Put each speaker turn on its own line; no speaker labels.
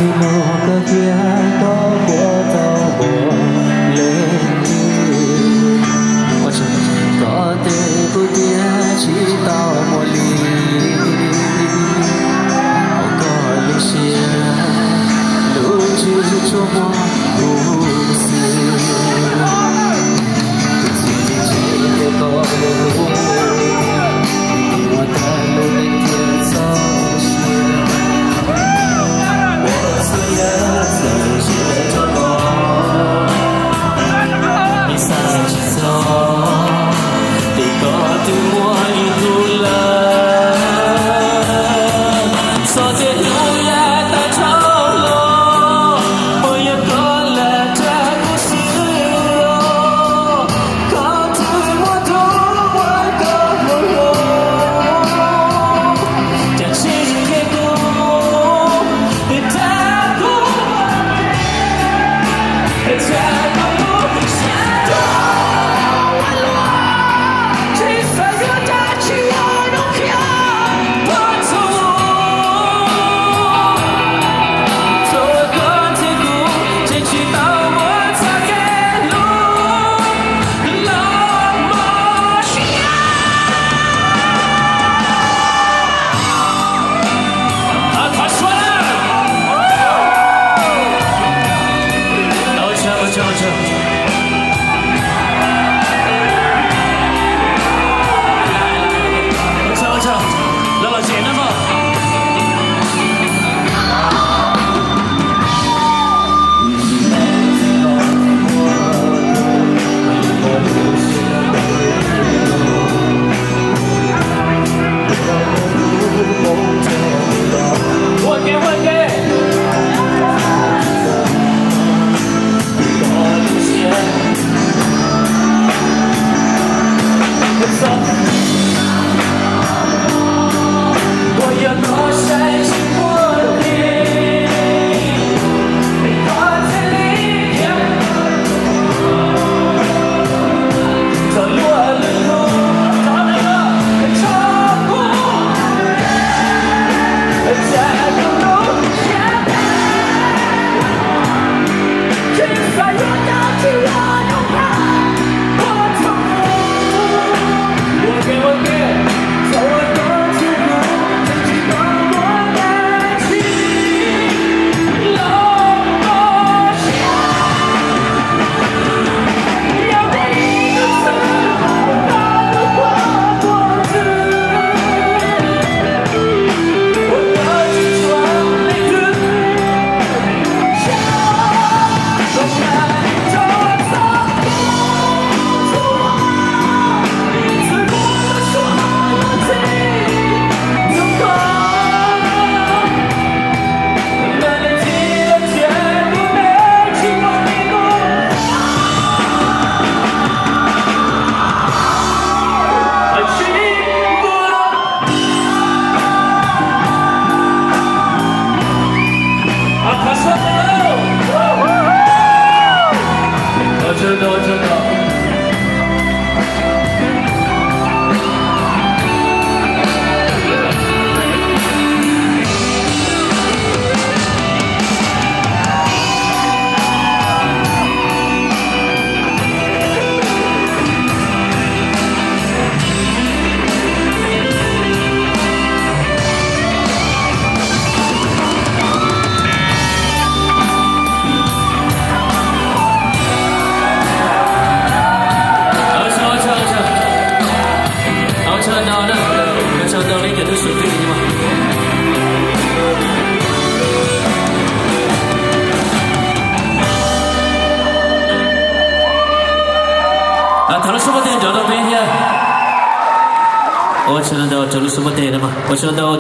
thì một cái kia có của tao buồn lên như có thể của tia chỉ tao một ly có lúc xưa lúc chưa cho moi buồn xưa chỉ để có buồn我的路那天走失，我虽然曾写着梦，你散去走，你告诉我一路了，昨天路也太长了，我也过了这故事哦，告诉我多么的温柔。
thằng nó số một tiền cho nó bên nha. Ôi chân đâu, chân số một tiền mà, ôi chân đâu.